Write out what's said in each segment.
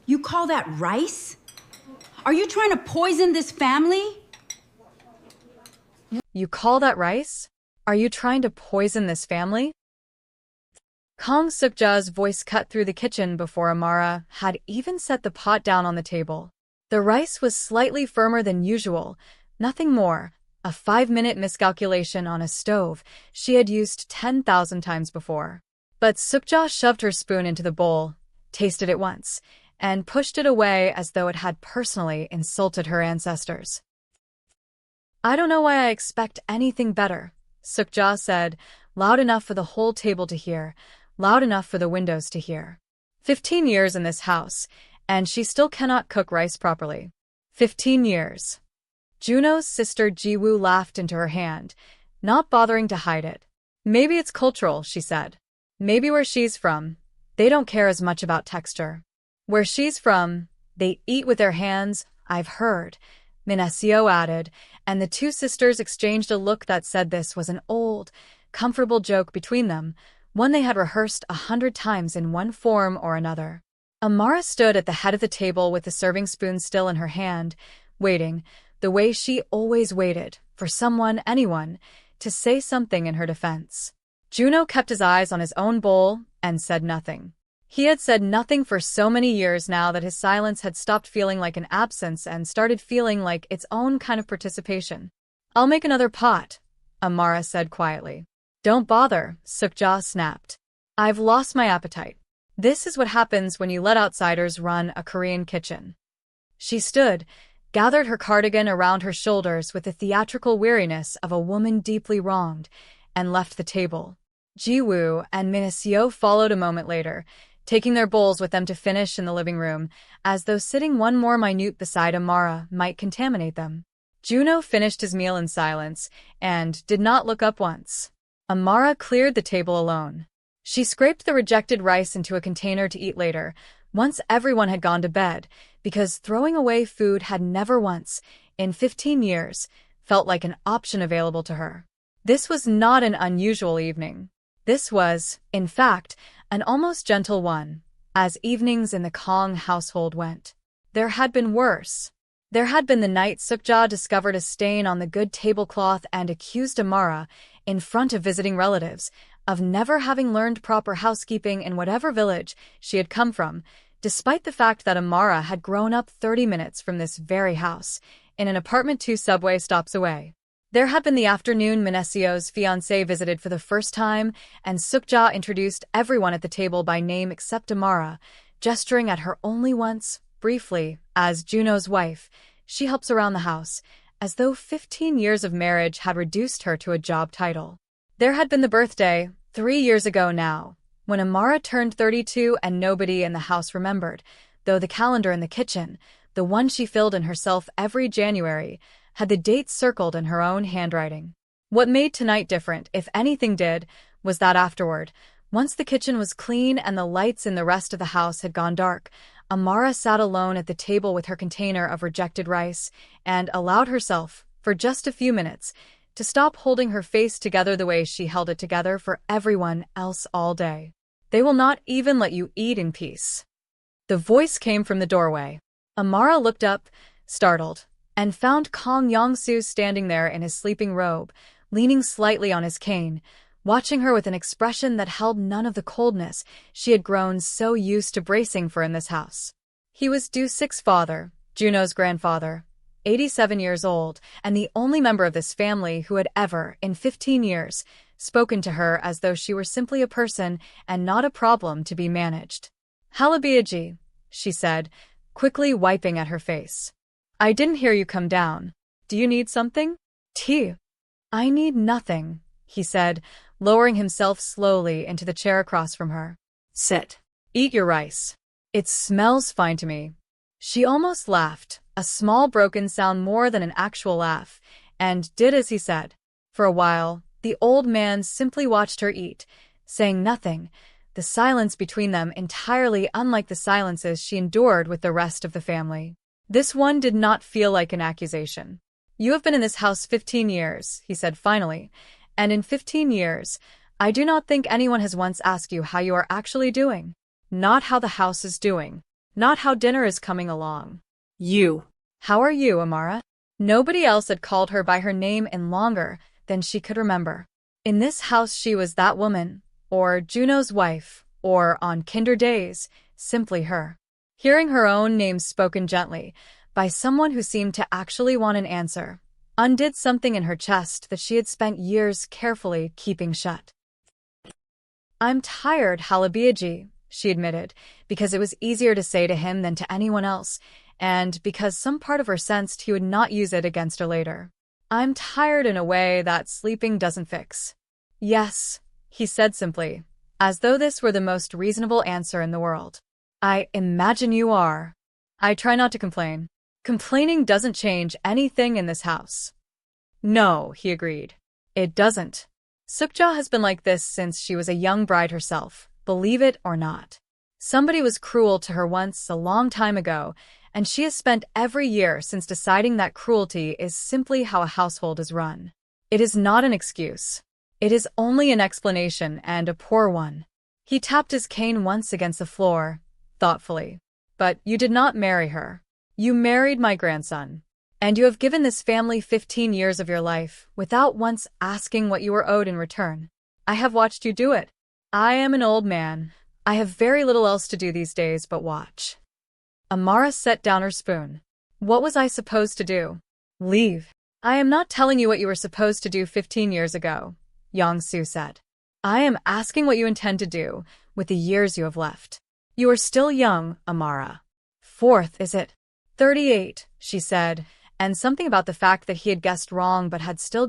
You call that rice? Are you trying to poison this family? You call that rice? Are you trying to poison this family? Kang Suk-ja's voice cut through the kitchen before Amara had even set the pot down on the table. The rice was slightly firmer than usual, nothing more, a 5-minute miscalculation on a stove she had used 10,000 times before. But Suk-ja shoved her spoon into the bowl, tasted it once, and pushed it away as though it had personally insulted her ancestors. I don't know why I expect anything better, Suk-ja said, loud enough for the whole table to hear, loud enough for the windows to hear. 15 years in this house, and she still cannot cook rice properly. 15 years. Juno's sister Ji-woo laughed into her hand, not bothering to hide it. Maybe it's cultural, she said. Maybe where she's from, they don't care as much about texture. Where she's from, they eat with their hands, I've heard, Minasio added, and the two sisters exchanged a look that said this was an old, comfortable joke between them, one they had rehearsed 100 times in one form or another. Amara stood at the head of the table with the serving spoon still in her hand, waiting, the way she always waited, for someone, anyone, to say something in her defense. Juno kept his eyes on his own bowl and said nothing. He had said nothing for so many years now that his silence had stopped feeling like an absence and started feeling like its own kind of participation. I'll make another pot, Amara said quietly. Don't bother, Suk-ja snapped. I've lost my appetite. This is what happens when you let outsiders run a Korean kitchen. She stood, gathered her cardigan around her shoulders with the theatrical weariness of a woman deeply wronged, and left the table. Ji-woo and Minasio followed a moment later, taking their bowls with them to finish in the living room, as though sitting one more minute beside Amara might contaminate them. Juno finished his meal in silence, and did not look up once. Amara cleared the table alone. She scraped the rejected rice into a container to eat later, once everyone had gone to bed, because throwing away food had never once, in 15 years, felt like an option available to her. This was not an unusual evening. This was, in fact, an almost gentle one, as evenings in the Kang household went. There had been worse. There had been the night Suk-ja discovered a stain on the good tablecloth and accused Amara, in front of visiting relatives, of never having learned proper housekeeping in whatever village she had come from, despite the fact that Amara had grown up 30 minutes from this very house, in an apartment 2 subway stops away. There had been the afternoon Minasio's fiancé visited for the first time, and Suk-ja introduced everyone at the table by name except Amara, gesturing at her only once, briefly, as Juno's wife. She helps around the house, as though 15 years of marriage had reduced her to a job title. There had been the birthday, 3 years ago now, when Amara turned 32 and nobody in the house remembered, though the calendar in the kitchen, the one she filled in herself every January, had the date circled in her own handwriting. What made tonight different, if anything did, was that afterward, once the kitchen was clean and the lights in the rest of the house had gone dark, Amara sat alone at the table with her container of rejected rice and allowed herself, for just a few minutes, to stop holding her face together the way she held it together for everyone else all day. They will not even let you eat in peace. The voice came from the doorway. Amara looked up, startled, and found Kang Yeong-su standing there in his sleeping robe, leaning slightly on his cane, watching her with an expression that held none of the coldness she had grown so used to bracing for in this house. He was Do-sik's father, Juno's grandfather, 87 years old, and the only member of this family who had ever, in 15 years, spoken to her as though she were simply a person and not a problem to be managed. "Halabiaji," she said, quickly wiping at her face. "I didn't hear you come down. Do you need something?" "Tea." "I need nothing," he said, lowering himself slowly into the chair across from her. "Sit. Eat your rice. It smells fine to me." She almost laughed, a small broken sound more than an actual laugh, and did as he said. For a while, the old man simply watched her eat, saying nothing, the silence between them entirely unlike the silences she endured with the rest of the family. This one did not feel like an accusation. "You have been in this house 15 years, he said finally, "and in 15 years, I do not think anyone has once asked you how you are actually doing. Not how the house is doing. Not how dinner is coming along. You. How are you, Amara? Nobody else had called her by her name in longer than she could remember. In this house she was that woman, or Juno's wife, or on kinder days, simply her. Hearing her own name spoken gently, by someone who seemed to actually want an answer, undid something in her chest that she had spent years carefully keeping shut. I'm tired, Halabiaji, she admitted, because it was easier to say to him than to anyone else, and because some part of her sensed he would not use it against her later. I'm tired in a way that sleeping doesn't fix. Yes, he said simply, as though this were the most reasonable answer in the world. I imagine you are. I try not to complain. Complaining doesn't change anything in this house. No, he agreed. It doesn't. Sukja has been like this since she was a young bride herself, believe it or not. Somebody was cruel to her once a long time ago, and she has spent every year since deciding that cruelty is simply how a household is run. It is not an excuse. It is only an explanation, and a poor one. He tapped his cane once against the floor, thoughtfully. But you did not marry her. You married my grandson. And you have given this family 15 years of your life without once asking what you were owed in return. I have watched you do it. I am an old man. I have very little else to do these days but watch. Amara set down her spoon. What was I supposed to do? Leave. I am not telling you what you were supposed to do 15 years ago, Yeong-su said. I am asking what you intend to do with the years you have left. You are still young, Amara. Fourth, is it? 38, she said, and something about the fact that he had guessed wrong but had still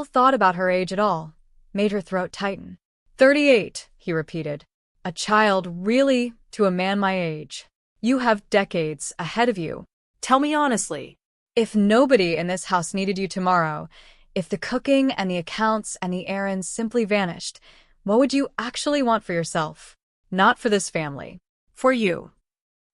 thought about her age at all, made her throat tighten. 38, he repeated. A child, really, to a man my age. You have decades ahead of you. Tell me honestly. If nobody in this house needed you tomorrow, if the cooking and the accounts and the errands simply vanished, what would you actually want for yourself? Not for this family. For you.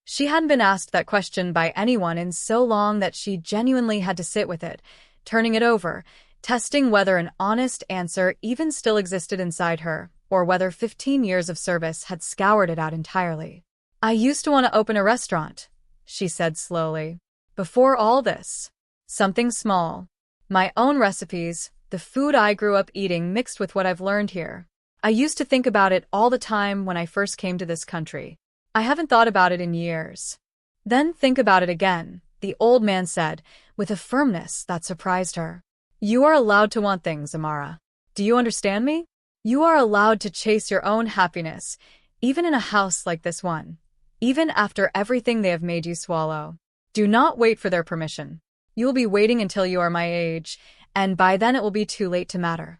She hadn't been asked that question by anyone in so long that she genuinely had to sit with it, turning it over, testing whether an honest answer even still existed inside her, or whether 15 years of service had scoured it out entirely. I used to want to open a restaurant, she said slowly. Before all this. Something small. My own recipes, the food I grew up eating mixed with what I've learned here. I used to think about it all the time when I first came to this country. I haven't thought about it in years. Then think about it again, the old man said, with a firmness that surprised her. You are allowed to want things, Amara. Do you understand me? You are allowed to chase your own happiness, even in a house like this one. Even after everything they have made you swallow. Do not wait for their permission. You will be waiting until you are my age, and by then it will be too late to matter.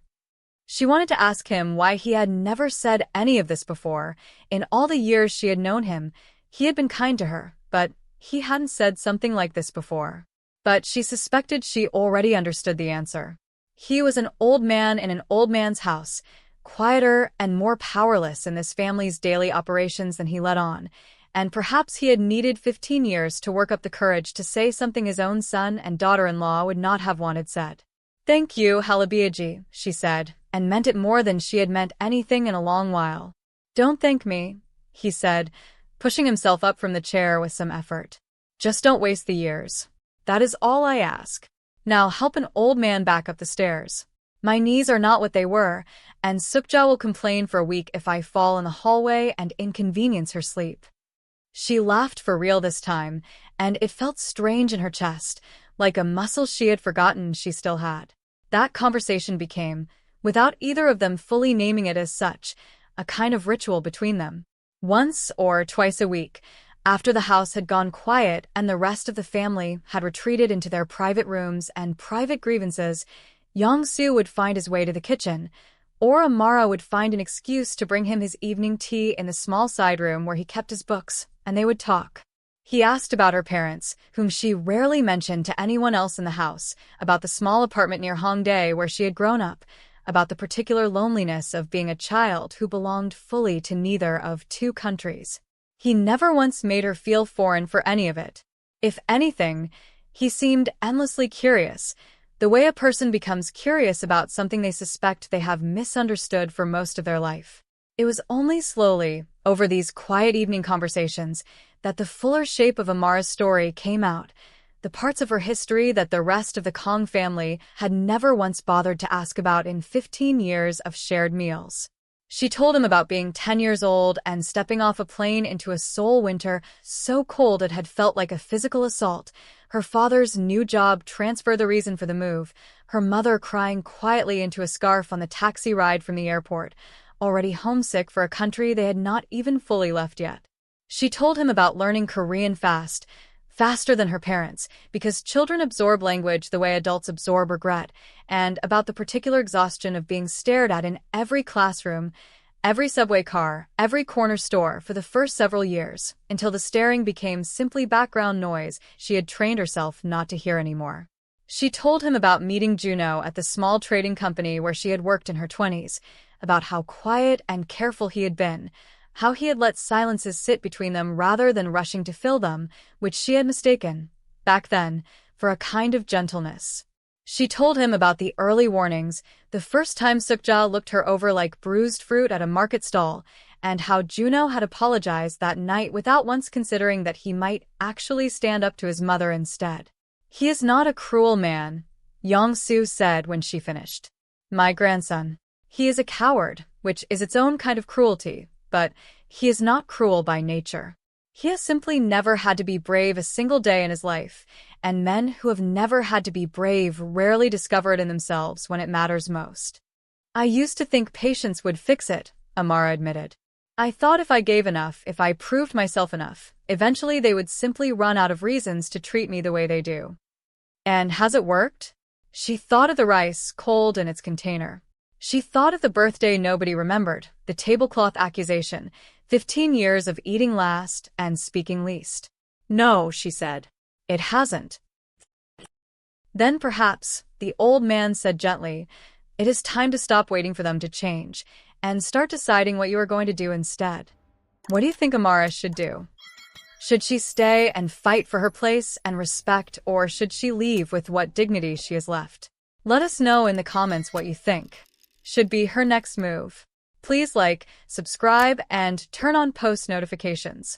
She wanted to ask him why he had never said any of this before. In all the years she had known him, he had been kind to her, but he hadn't said something like this before. But she suspected she already understood the answer. He was an old man in an old man's house, quieter and more powerless in this family's daily operations than he let on, and perhaps he had needed 15 years to work up the courage to say something his own son and daughter-in-law would not have wanted said. Thank you, Halabiaji, she said, and meant it more than she had meant anything in a long while. Don't thank me, he said, pushing himself up from the chair with some effort. Just don't waste the years. That is all I ask. Now help an old man back up the stairs. My knees are not what they were, and Sukja will complain for a week if I fall in the hallway and inconvenience her sleep. She laughed for real this time, and it felt strange in her chest, like a muscle she had forgotten she still had. That conversation became, without either of them fully naming it as such, a kind of ritual between them. Once or twice a week, after the house had gone quiet and the rest of the family had retreated into their private rooms and private grievances, Yeong-su would find his way to the kitchen, or Amara would find an excuse to bring him his evening tea in the small side room where he kept his books, and they would talk. He asked about her parents, whom she rarely mentioned to anyone else in the house, about the small apartment near Hongdae where she had grown up, about the particular loneliness of being a child who belonged fully to neither of two countries. He never once made her feel foreign for any of it. If anything, he seemed endlessly curious, the way a person becomes curious about something they suspect they have misunderstood for most of their life. It was only slowly, over these quiet evening conversations, that the fuller shape of Amara's story came out, the parts of her history that the rest of the Kong family had never once bothered to ask about in 15 years of shared meals. She told him about being 10 years old and stepping off a plane into a Seoul winter so cold it had felt like a physical assault, her father's new job transfer the reason for the move, her mother crying quietly into a scarf on the taxi ride from the airport, already homesick for a country they had not even fully left yet. She told him about learning Korean fast, faster than her parents, because children absorb language the way adults absorb regret, and about the particular exhaustion of being stared at in every classroom, every subway car, every corner store for the first several years, until the staring became simply background noise she had trained herself not to hear anymore. She told him about meeting Juno at the small trading company where she had worked in her 20s, about how quiet and careful he had been, how he had let silences sit between them rather than rushing to fill them, which she had mistaken, back then, for a kind of gentleness. She told him about the early warnings, the first time Sukja looked her over like bruised fruit at a market stall, and how Juno had apologized that night without once considering that he might actually stand up to his mother instead. "He is not a cruel man," Yeong-su said when she finished. "My grandson. He is a coward, which is its own kind of cruelty, but he is not cruel by nature. He has simply never had to be brave a single day in his life, and men who have never had to be brave rarely discover it in themselves when it matters most." "I used to think patience would fix it," Amara admitted. "I thought if I gave enough, if I proved myself enough, eventually they would simply run out of reasons to treat me the way they do." "And has it worked?" She thought of the rice, cold in its container. She thought of the birthday nobody remembered, the tablecloth accusation, 15 years of eating last and speaking least. "No," she said. "It hasn't." "Then perhaps," the old man said gently, "it is time to stop waiting for them to change and start deciding what you are going to do instead. What do you think Amara should do? Should she stay and fight for her place and respect, or should she leave with what dignity she has left? Let us know in the comments what you think should be her next move. Please like, subscribe, and turn on post notifications."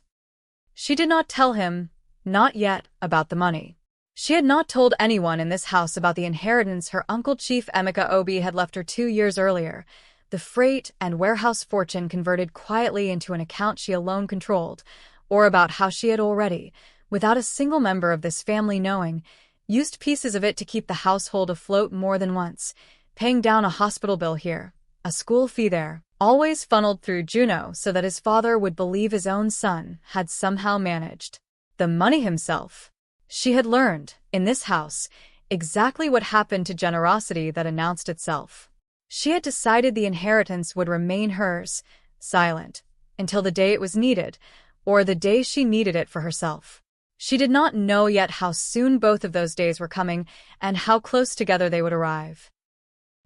She did not tell him, not yet, about the money. She had not told anyone in this house about the inheritance her Uncle Chief Emeka Obi had left her 2 years earlier, the freight and warehouse fortune converted quietly into an account she alone controlled, or about how she had already, without a single member of this family knowing, used pieces of it to keep the household afloat more than once, paying down a hospital bill here, a school fee there, always funneled through Juno so that his father would believe his own son had somehow managed. The money himself. She had learned, in this house, exactly what happened to generosity that announced itself. She had decided the inheritance would remain hers, silent, until the day it was needed, or the day she needed it for herself. She did not know yet how soon both of those days were coming and how close together they would arrive.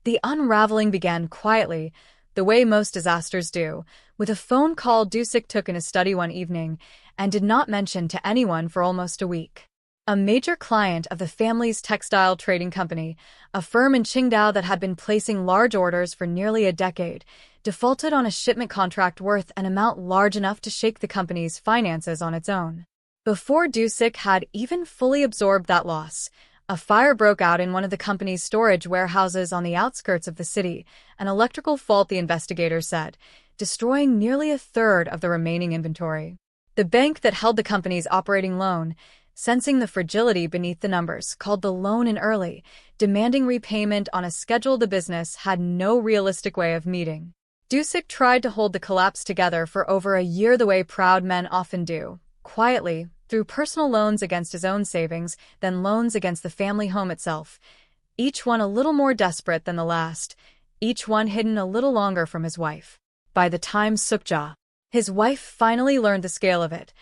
The unraveling began quietly, the way most disasters do, with a phone call Dusik took in his study one evening and did not mention to anyone for almost a week. A major client of the family's textile trading company, a firm in Qingdao that had been placing large orders for nearly a decade, defaulted on a shipment contract worth an amount large enough to shake the company's finances on its own. Before Dusik had even fully absorbed that loss, a fire broke out in one of the company's storage warehouses on the outskirts of the city, an electrical fault the investigators said, destroying nearly a third of the remaining inventory. The bank that held the company's operating loan, sensing the fragility beneath the numbers, called the loan in early, demanding repayment on a schedule the business had no realistic way of meeting. Dusik tried to hold the collapse together for over a year the way proud men often do, quietly, through personal loans against his own savings, then loans against the family home itself, each one a little more desperate than the last, each one hidden a little longer from his wife. By the time Sukja, his wife, finally learned the scale of it,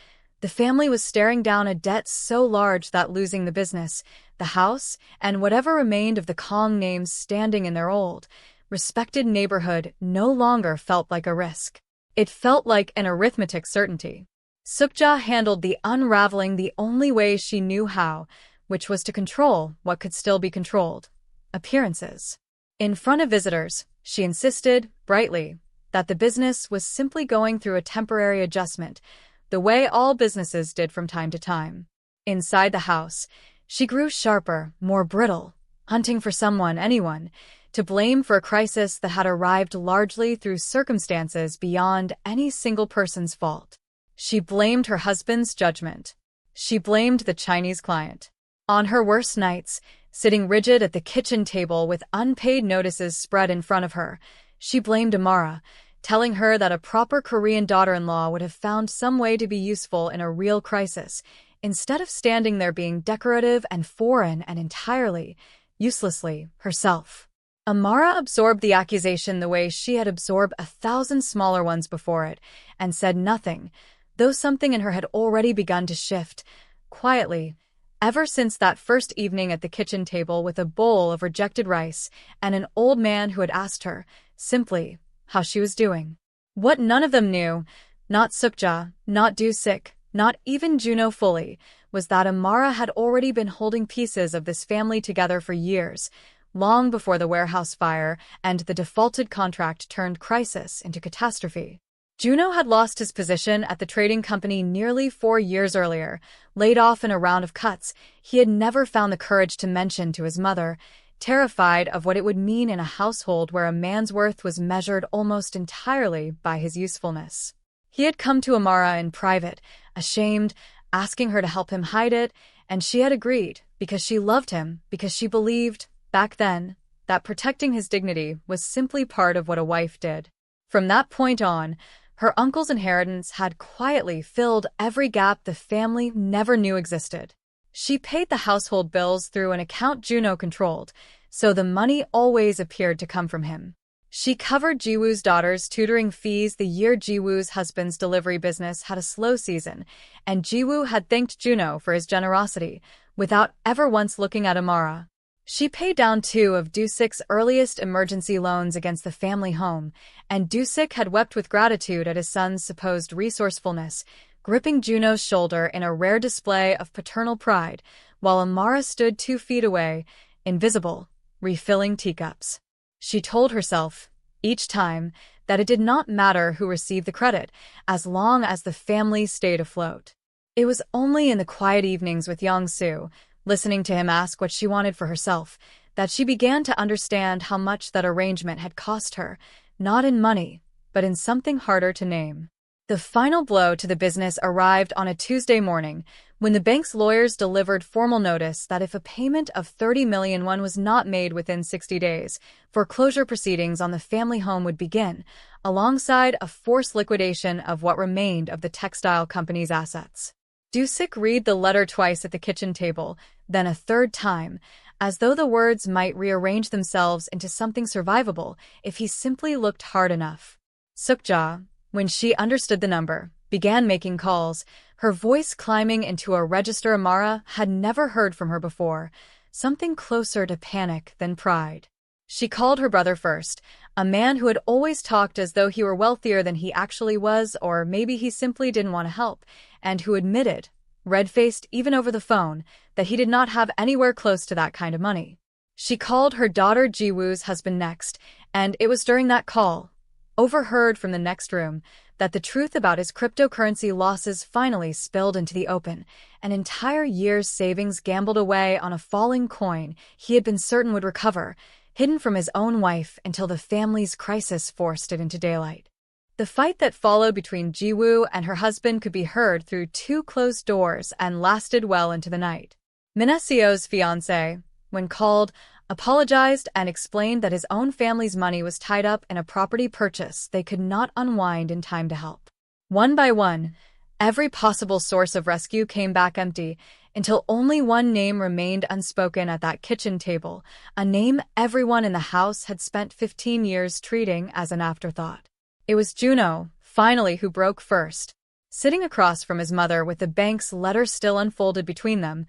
the family was staring down a debt so large that losing the business, the house, and whatever remained of the Kong names standing in their old, respected neighborhood no longer felt like a risk. It felt like an arithmetic certainty. Sukja handled the unraveling the only way she knew how, which was to control what could still be controlled: appearances. In front of visitors, she insisted, brightly, that the business was simply going through a temporary adjustment, the way all businesses did from time to time. Inside the house, she grew sharper, more brittle, hunting for someone, anyone, to blame for a crisis that had arrived largely through circumstances beyond any single person's fault. She blamed her husband's judgment. She blamed the Chinese client. On her worst nights, sitting rigid at the kitchen table with unpaid notices spread in front of her, she blamed Amara, telling her that a proper Korean daughter-in-law would have found some way to be useful in a real crisis, instead of standing there being decorative and foreign and entirely, uselessly, herself. Amara absorbed the accusation the way she had absorbed 1,000 smaller ones before it, and said nothing, though something in her had already begun to shift, quietly, ever since that first evening at the kitchen table with a bowl of rejected rice and an old man who had asked her, simply, how she was doing. What none of them knew, not Sukja, not Do-sik, not even Juno fully, was that Amara had already been holding pieces of this family together for years, long before the warehouse fire and the defaulted contract turned crisis into catastrophe. Juno had lost his position at the trading company nearly 4 years earlier, laid off in a round of cuts he had never found the courage to mention to his mother, terrified of what it would mean in a household where a man's worth was measured almost entirely by his usefulness. He had come to Amara in private, ashamed, asking her to help him hide it, and she had agreed, because she loved him, because she believed, back then, that protecting his dignity was simply part of what a wife did. From that point on, her uncle's inheritance had quietly filled every gap the family never knew existed. She paid the household bills through an account Juno controlled, so the money always appeared to come from him. She covered Jiwoo's daughter's tutoring fees the year Jiwoo's husband's delivery business had a slow season, and Jiwoo had thanked Juno for his generosity, without ever once looking at Amara. She paid down 2 of Do-sik's earliest emergency loans against the family home, and Do-sik had wept with gratitude at his son's supposed resourcefulness, gripping Juno's shoulder in a rare display of paternal pride, while Amara stood 2 feet away, invisible, refilling teacups. She told herself, each time, that it did not matter who received the credit, as long as the family stayed afloat. It was only in the quiet evenings with Yeong-su, listening to him ask what she wanted for herself, that she began to understand how much that arrangement had cost her, not in money, but in something harder to name. The final blow to the business arrived on a Tuesday morning, when the bank's lawyers delivered formal notice that if a payment of 30 million won was not made within 60 days, foreclosure proceedings on the family home would begin, alongside a forced liquidation of what remained of the textile company's assets. Do-sik read the letter twice at the kitchen table, then a third time, as though the words might rearrange themselves into something survivable if he simply looked hard enough. Sukja, when she understood the number, began making calls, her voice climbing into a register Amara had never heard from her before, something closer to panic than pride. She called her brother first, a man who had always talked as though he were wealthier than he actually was, or maybe he simply didn't want to help, and who admitted, red-faced even over the phone, that he did not have anywhere close to that kind of money. She called her daughter Jiwoo's husband next, and it was during that call, overheard from the next room, that the truth about his cryptocurrency losses finally spilled into the open, an entire year's savings gambled away on a falling coin he had been certain would recover, hidden from his own wife until the family's crisis forced it into daylight. The fight that followed between Jiwoo and her husband could be heard through 2 closed doors and lasted well into the night. Minasio's fiancé, when called, apologized and explained that his own family's money was tied up in a property purchase they could not unwind in time to help. One by one, every possible source of rescue came back empty, until only one name remained unspoken at that kitchen table, a name everyone in the house had spent 15 years treating as an afterthought. It was Juno, finally, who broke first. Sitting across from his mother with the bank's letter still unfolded between them,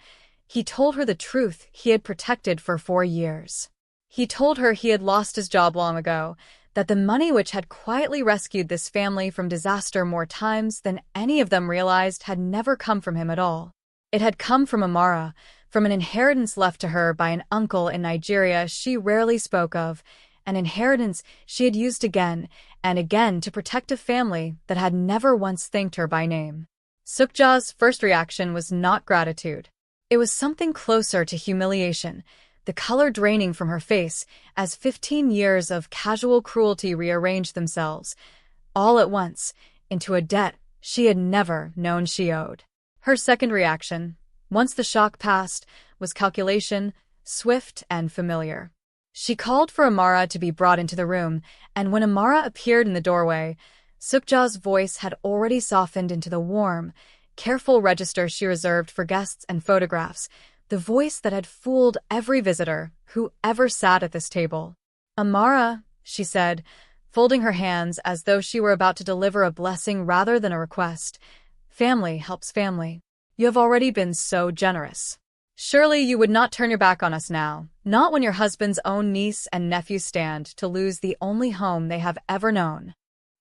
he told her the truth he had protected for 4 years. He told her he had lost his job long ago, that the money which had quietly rescued this family from disaster more times than any of them realized had never come from him at all. It had come from Amara, from an inheritance left to her by an uncle in Nigeria she rarely spoke of, an inheritance she had used again and again to protect a family that had never once thanked her by name. Sukja's first reaction was not gratitude. It was something closer to humiliation, the color draining from her face as 15 years of casual cruelty rearranged themselves, all at once, into a debt she had never known she owed. Her second reaction, once the shock passed, was calculation, swift and familiar. She called for Amara to be brought into the room, and when Amara appeared in the doorway, Sukja's voice had already softened into the warm, careful register she reserved for guests and photographs, the voice that had fooled every visitor who ever sat at this table. "Amara," she said, folding her hands as though she were about to deliver a blessing rather than a request. "Family helps family. You have already been so generous. Surely you would not turn your back on us now, not when your husband's own niece and nephew stand to lose the only home they have ever known."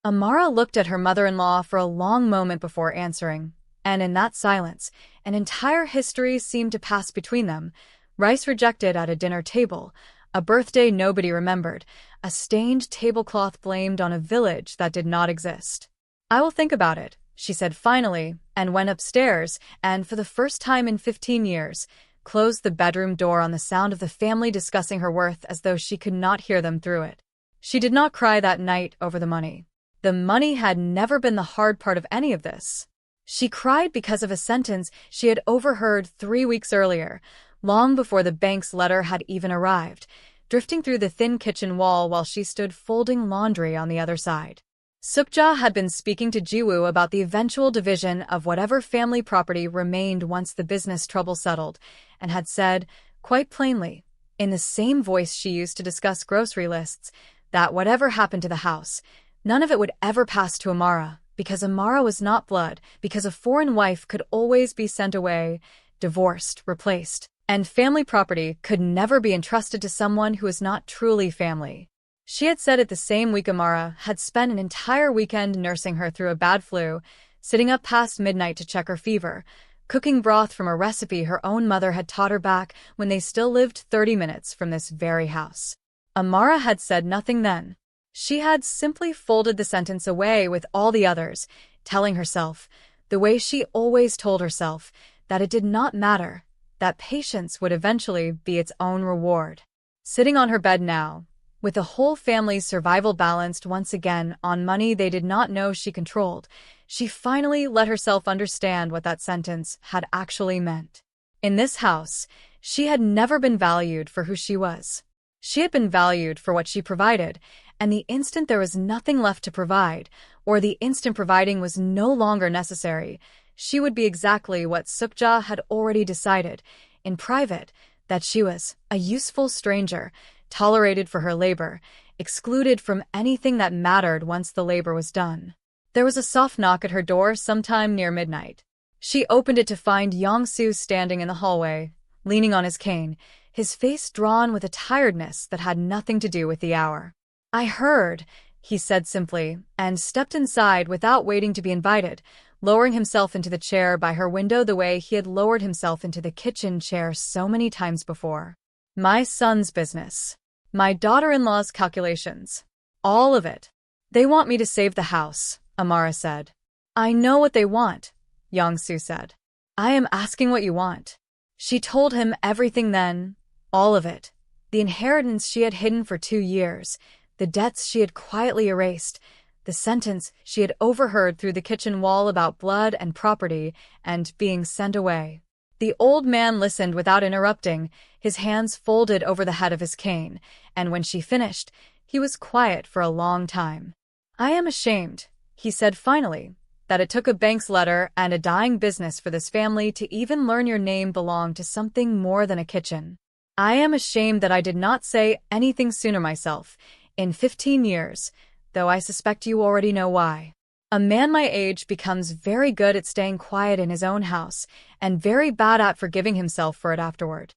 Amara looked at her mother-in-law for a long moment before answering, and in that silence, an entire history seemed to pass between them. Rice rejected at a dinner table, a birthday nobody remembered, a stained tablecloth blamed on a village that did not exist. "I will think about it," she said finally, and went upstairs, and for the first time in 15 years, closed the bedroom door on the sound of the family discussing her worth as though she could not hear them through it. She did not cry that night over the money. The money had never been the hard part of any of this. She cried because of a sentence she had overheard 3 weeks earlier, long before the bank's letter had even arrived, drifting through the thin kitchen wall while she stood folding laundry on the other side. Sukja had been speaking to Jiwoo about the eventual division of whatever family property remained once the business trouble settled, and had said, quite plainly, in the same voice she used to discuss grocery lists, that whatever happened to the house, none of it would ever pass to Amara, because Amara was not blood, because a foreign wife could always be sent away, divorced, replaced, and family property could never be entrusted to someone who is not truly family. She had said it the same week Amara had spent an entire weekend nursing her through a bad flu, sitting up past midnight to check her fever, cooking broth from a recipe her own mother had taught her back when they still lived 30 minutes from this very house. Amara had said nothing then. She had simply folded the sentence away with all the others, telling herself, the way she always told herself, that it did not matter, that patience would eventually be its own reward. Sitting on her bed now, with the whole family's survival balanced once again on money they did not know she controlled, she finally let herself understand what that sentence had actually meant. In this house, she had never been valued for who she was. She had been valued for what she provided, and the instant there was nothing left to provide, or the instant providing was no longer necessary, she would be exactly what Sukja had already decided, in private, that she was a useful stranger, tolerated for her labor, excluded from anything that mattered once the labor was done. There was a soft knock at her door sometime near midnight. She opened it to find Yeong-su standing in the hallway, leaning on his cane, his face drawn with a tiredness that had nothing to do with the hour. "I heard," he said simply, and stepped inside without waiting to be invited, lowering himself into the chair by her window the way he had lowered himself into the kitchen chair so many times before. "My son's business. My daughter-in-law's calculations. All of it. They want me to save the house," Amara said. "I know what they want," Yeong-su said. "I am asking what you want." She told him everything then, all of it. The inheritance she had hidden for 2 years, the debts she had quietly erased, the sentence she had overheard through the kitchen wall about blood and property and being sent away. The old man listened without interrupting, his hands folded over the head of his cane, and when she finished, he was quiet for a long time. "I am ashamed," he said finally, "that it took a bank's letter and a dying business for this family to even learn your name belonged to something more than a kitchen. I am ashamed that I did not say anything sooner myself, in 15 years, though I suspect you already know why. A man my age becomes very good at staying quiet in his own house, and very bad at forgiving himself for it afterward.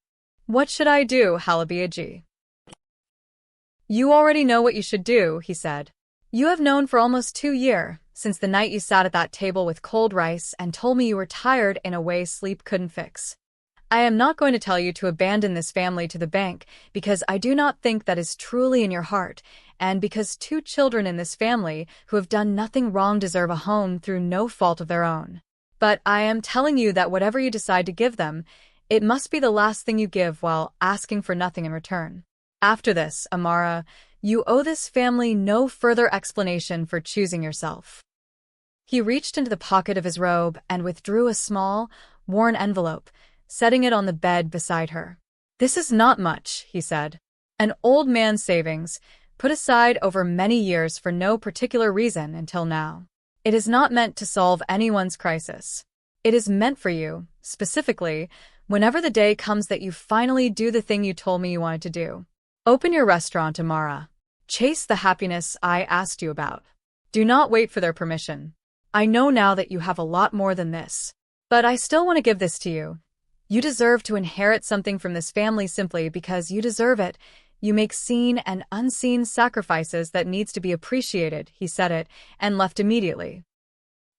What should I do, Halabiaji?" "You already know what you should do," he said. "You have known for almost 2 years, since the night you sat at that table with cold rice and told me you were tired in a way sleep couldn't fix. I am not going to tell you to abandon this family to the bank because I do not think that is truly in your heart, and because 2 children in this family who have done nothing wrong deserve a home through no fault of their own. But I am telling you that whatever you decide to give them, it must be the last thing you give while asking for nothing in return. After this, Amara, you owe this family no further explanation for choosing yourself. He reached into the pocket of his robe and withdrew a small, worn envelope, setting it on the bed beside her. This is not much, he said. An old man's savings, put aside over many years for no particular reason until now. It is not meant to solve anyone's crisis. It is meant for you, specifically, whenever the day comes that you finally do the thing you told me you wanted to do. Open your restaurant, Amara. Chase the happiness I asked you about. Do not wait for their permission. I know now that you have a lot more than this. But I still want to give this to you. You deserve to inherit something from this family simply because you deserve it. You make seen and unseen sacrifices that needs to be appreciated, he said it, and left immediately.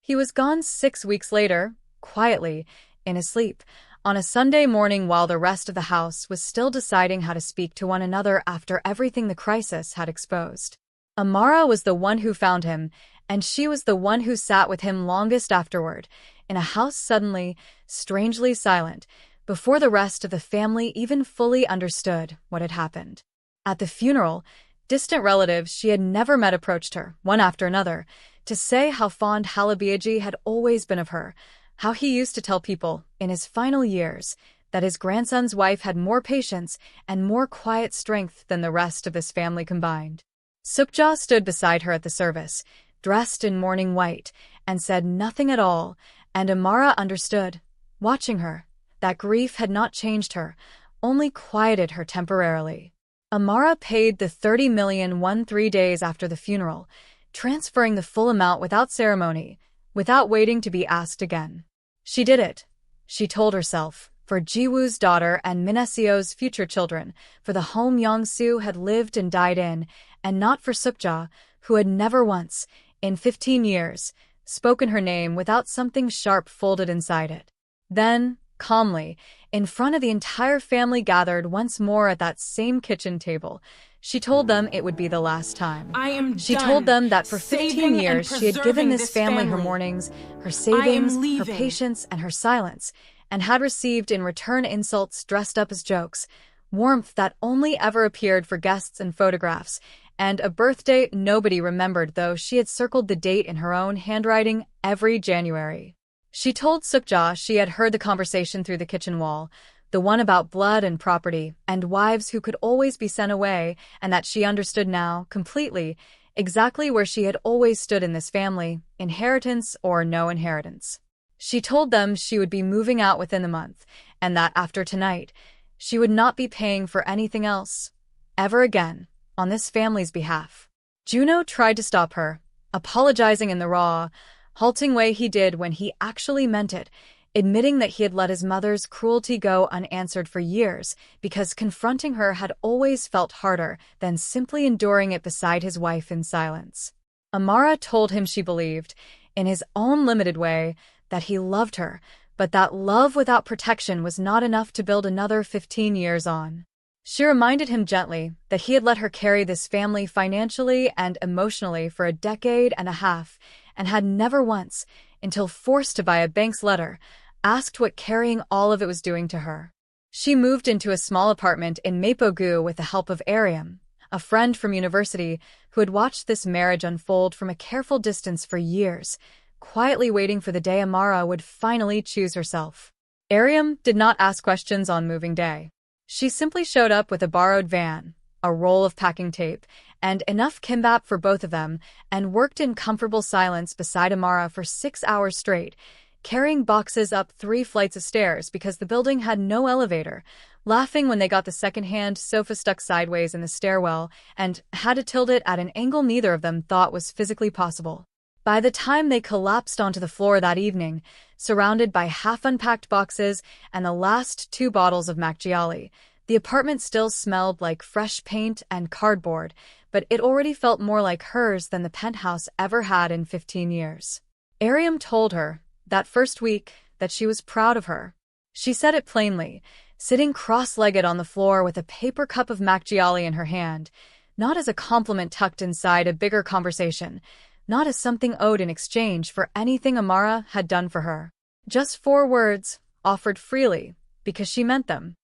He was gone 6 weeks later, quietly, in his sleep, on a Sunday morning while the rest of the house was still deciding how to speak to one another after everything the crisis had exposed. Amara was the one who found him, and she was the one who sat with him longest afterward, in a house suddenly, strangely silent, before the rest of the family even fully understood what had happened. At the funeral, distant relatives she had never met approached her, one after another, to say how fond Halabiaji had always been of her, how he used to tell people, in his final years, that his grandson's wife had more patience and more quiet strength than the rest of his family combined. Sukja stood beside her at the service, dressed in mourning white, and said nothing at all, and Amara understood, watching her, that grief had not changed her, only quieted her temporarily. Amara paid the 30 million 3 days after the funeral, transferring the full amount without ceremony, without waiting to be asked again. She did it, she told herself, for Jiwoo's daughter and Minaseo's future children, for the home Yeong-su had lived and died in, and not for Sukja, who had never once, in 15 years, spoken her name without something sharp folded inside it. Then, calmly, in front of the entire family gathered once more at that same kitchen table, she told them it would be the last time. She told them that for 15 years she had given this family her mornings, her savings, her patience, and her silence, and had received in return insults dressed up as jokes, warmth that only ever appeared for guests and photographs, and a birthday nobody remembered, though she had circled the date in her own handwriting every January. She told Sukja she had heard the conversation through the kitchen wall, the one about blood and property, and wives who could always be sent away, and that she understood now, completely, exactly where she had always stood in this family, inheritance or no inheritance. She told them she would be moving out within the month, and that after tonight, she would not be paying for anything else, ever again, on this family's behalf. Juno tried to stop her, apologizing in the raw, halting way he did when he actually meant it, admitting that he had let his mother's cruelty go unanswered for years because confronting her had always felt harder than simply enduring it beside his wife in silence. Amara told him she believed, in his own limited way, that he loved her, but that love without protection was not enough to build another 15 years on. She reminded him gently that he had let her carry this family financially and emotionally for a decade and a half, and had never once, until forced to buy a bank's letter, asked what carrying all of it was doing to her. She moved into a small apartment in Mapogu with the help of Ariam, a friend from university who had watched this marriage unfold from a careful distance for years, quietly waiting for the day Amara would finally choose herself. Ariam did not ask questions on moving day. She simply showed up with a borrowed van, a roll of packing tape, and enough kimbap for both of them, and worked in comfortable silence beside Amara for 6 hours straight, carrying boxes up 3 flights of stairs because the building had no elevator, laughing when they got the second-hand sofa stuck sideways in the stairwell and had to tilt it at an angle neither of them thought was physically possible. By the time they collapsed onto the floor that evening, surrounded by half-unpacked boxes and the last 2 bottles of Macchiali, the apartment still smelled like fresh paint and cardboard, but it already felt more like hers than the penthouse ever had in 15 years. Ariam told her, that first week, that she was proud of her. She said it plainly, sitting cross-legged on the floor with a paper cup of macchiali in her hand, not as a compliment tucked inside a bigger conversation, not as something owed in exchange for anything Amara had done for her. Just 4 words, offered freely, because she meant them.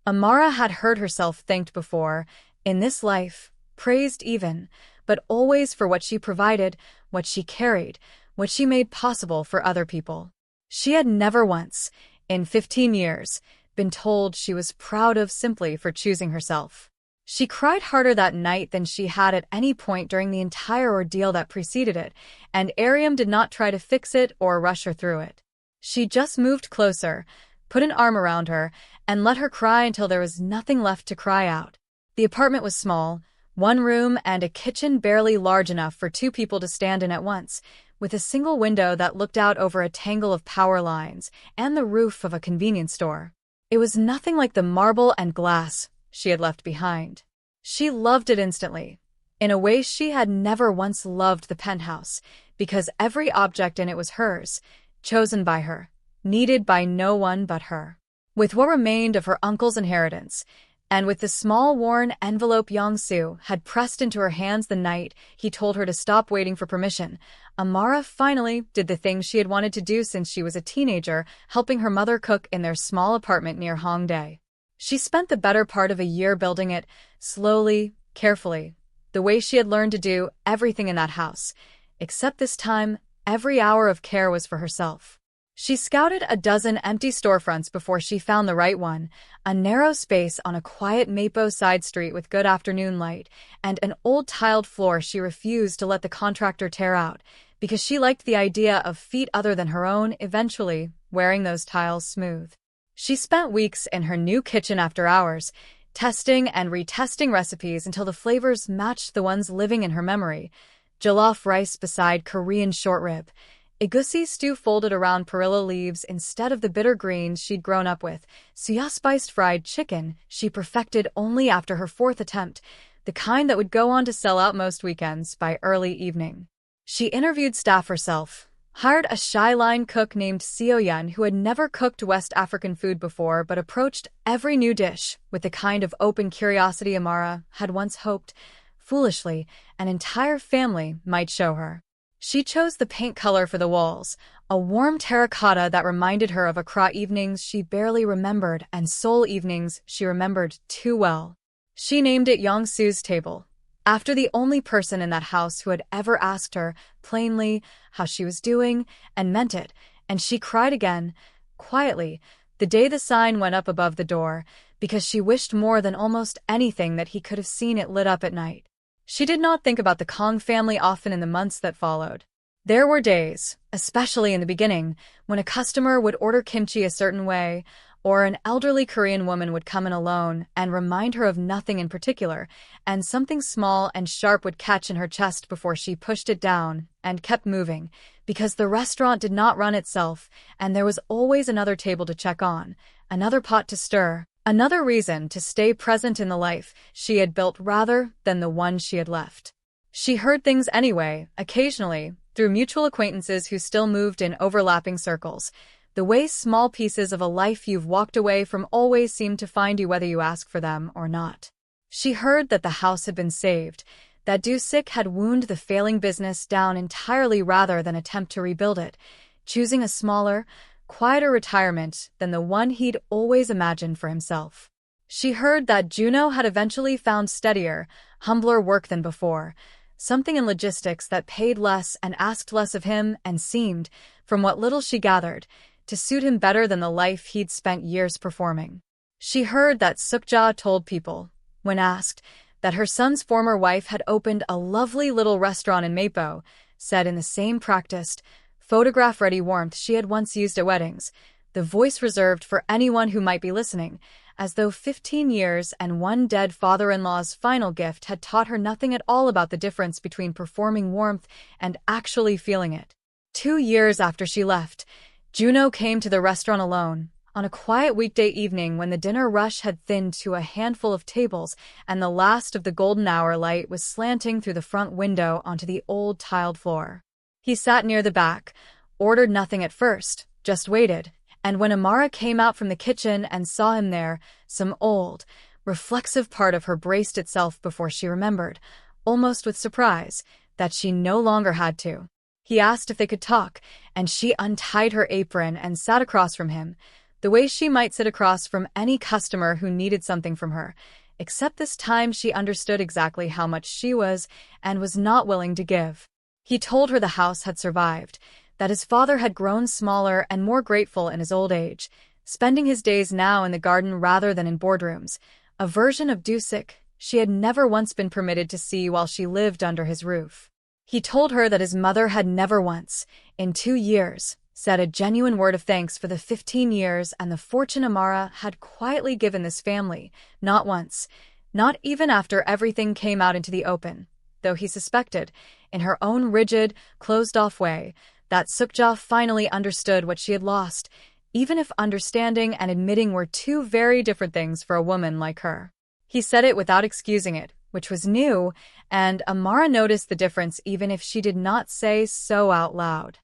Amara had heard herself thanked before, in this life, praised even, but always for what she provided, what she carried, what she made possible for other people. She had never once, in 15 years, been told she was proud of simply for choosing herself. She cried harder that night than she had at any point during the entire ordeal that preceded it, and Ariam did not try to fix it or rush her through it. She just moved closer, put an arm around her, and let her cry until there was nothing left to cry out. The apartment was small, 1 room and a kitchen barely large enough for 2 people to stand in at once, with a single window that looked out over a tangle of power lines and the roof of a convenience store. It was nothing like the marble and glass she had left behind. She loved it instantly, in a way she had never once loved the penthouse, because every object in it was hers, chosen by her, needed by no one but her. With what remained of her uncle's inheritance, and with the small worn envelope Yeong-su had pressed into her hands the night he told her to stop waiting for permission, Amara finally did the thing she had wanted to do since she was a teenager, helping her mother cook in their small apartment near Hongdae. She spent the better part of a year building it, slowly, carefully, the way she had learned to do everything in that house, except this time, every hour of care was for herself. She scouted a dozen empty storefronts before she found the right one, a narrow space on a quiet Mapo side street with good afternoon light, and an old tiled floor she refused to let the contractor tear out, because she liked the idea of feet other than her own eventually wearing those tiles smooth. She spent weeks in her new kitchen after hours, testing and retesting recipes until the flavors matched the ones living in her memory. Jollof rice beside Korean short rib, egusi stew folded around perilla leaves instead of the bitter greens she'd grown up with, soya-spiced fried chicken she perfected only after her 4th attempt, the kind that would go on to sell out most weekends by early evening. She interviewed staff herself, hired a shy-line cook named Seo-yun who had never cooked West African food before but approached every new dish with the kind of open curiosity Amara had once hoped, foolishly, an entire family might show her. She chose the paint color for the walls, a warm terracotta that reminded her of Accra evenings she barely remembered and Seoul evenings she remembered too well. She named it Yeong-su's table, after the only person in that house who had ever asked her, plainly, how she was doing, and meant it, and she cried again, quietly, the day the sign went up above the door, because she wished more than almost anything that he could have seen it lit up at night. She did not think about the Kong family often in the months that followed. There were days, especially in the beginning, when a customer would order kimchi a certain way, or an elderly Korean woman would come in alone and remind her of nothing in particular, and something small and sharp would catch in her chest before she pushed it down and kept moving, because the restaurant did not run itself, and there was always another table to check on, another pot to stir, another reason to stay present in the life she had built rather than the one she had left. She heard things anyway, occasionally, through mutual acquaintances who still moved in overlapping circles, the way small pieces of a life you've walked away from always seem to find you whether you ask for them or not. She heard that the house had been saved, that Do-sik had wound the failing business down entirely rather than attempt to rebuild it, choosing a smaller, quieter retirement than the one he'd always imagined for himself. She heard that Juno had eventually found steadier, humbler work than before, something in logistics that paid less and asked less of him and seemed, from what little she gathered, to suit him better than the life he'd spent years performing. She heard that Sukja told people, when asked, that her son's former wife had opened a lovely little restaurant in Mapo, said in the same practiced, photograph-ready warmth she had once used at weddings, the voice reserved for anyone who might be listening, as though 15 years and one dead father-in-law's final gift had taught her nothing at all about the difference between performing warmth and actually feeling it. 2 years after she left, Juno came to the restaurant alone, on a quiet weekday evening when the dinner rush had thinned to a handful of tables and the last of the golden hour light was slanting through the front window onto the old tiled floor. He sat near the back, ordered nothing at first, just waited, And when Amara came out from the kitchen and saw him there, some old, reflexive part of her braced itself before she remembered, almost with surprise, that she no longer had to. He asked if they could talk, and she untied her apron and sat across from him, the way she might sit across from any customer who needed something from her, except this time she understood exactly how much she was and was not willing to give. He told her the house had survived, that his father had grown smaller and more grateful in his old age, spending his days now in the garden rather than in boardrooms, a version of Dusik she had never once been permitted to see while she lived under his roof. He told her that his mother had never once, in 2 years, said a genuine word of thanks for the 15 years and the fortune Amara had quietly given this family, not once, not even after everything came out into the open, though he suspected, in her own rigid, closed-off way, that Sukja finally understood what she had lost, even if understanding and admitting were two very different things for a woman like her. He said it without excusing it, which was new, and Amara noticed the difference even if she did not say so out loud.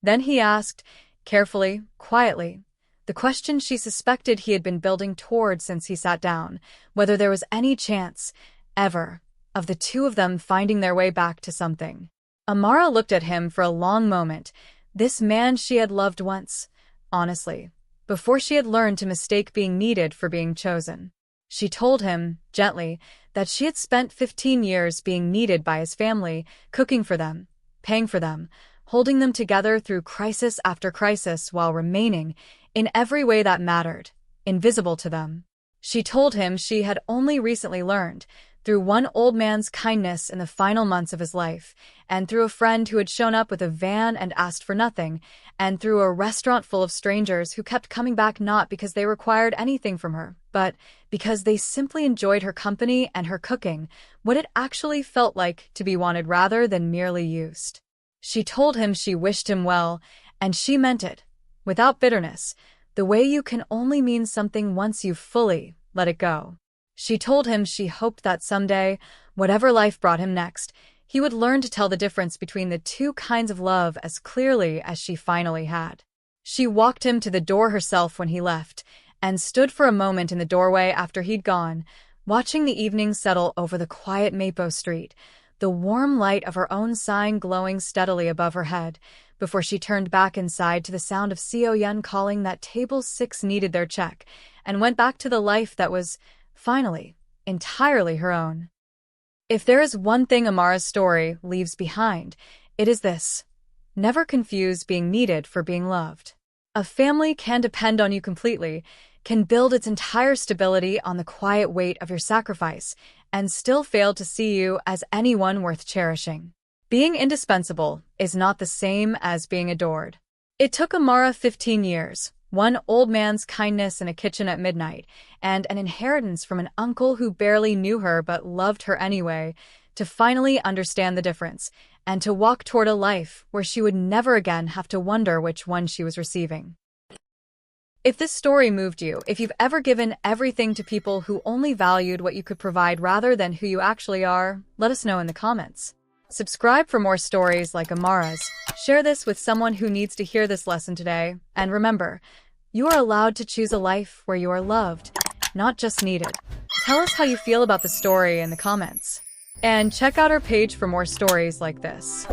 Then he asked, carefully, quietly, the question she suspected he had been building toward since he sat down, whether there was any chance, ever, of the two of them finding their way back to something. Amara looked at him for a long moment, this man she had loved once, honestly, before she had learned to mistake being needed for being chosen. She told him, gently, that she had spent 15 years being needed by his family, cooking for them, paying for them, holding them together through crisis after crisis while remaining, in every way that mattered, invisible to them. She told him she had only recently learned, through one old man's kindness in the final months of his life, and through a friend who had shown up with a van and asked for nothing, and through a restaurant full of strangers who kept coming back not because they required anything from her, but because they simply enjoyed her company and her cooking, what it actually felt like to be wanted rather than merely used. She told him she wished him well, and she meant it, without bitterness, the way you can only mean something once you've fully let it go. She told him she hoped that someday, whatever life brought him next, he would learn to tell the difference between the two kinds of love as clearly as she finally had. She walked him to the door herself when he left, and stood for a moment in the doorway after he'd gone, watching the evening settle over the quiet Mapo Street, the warm light of her own sign glowing steadily above her head, before she turned back inside to the sound of Seo Yun calling that table 6 needed their check, and went back to the life that was, finally, entirely her own. If there is one thing Amara's story leaves behind, it is this: never confuse being needed for being loved. A family can depend on you completely, can build its entire stability on the quiet weight of your sacrifice, and still fail to see you as anyone worth cherishing. Being indispensable is not the same as being adored. It took Amara 15 years, one old man's kindness in a kitchen at midnight, and an inheritance from an uncle who barely knew her but loved her anyway, to finally understand the difference, and to walk toward a life where she would never again have to wonder which one she was receiving. If this story moved you, if you've ever given everything to people who only valued what you could provide rather than who you actually are, let us know in the comments. Subscribe for more stories like Amara's. Share this with someone who needs to hear this lesson today. And remember, you are allowed to choose a life where you are loved, not just needed. Tell us how you feel about the story in the comments. And check out our page for more stories like this.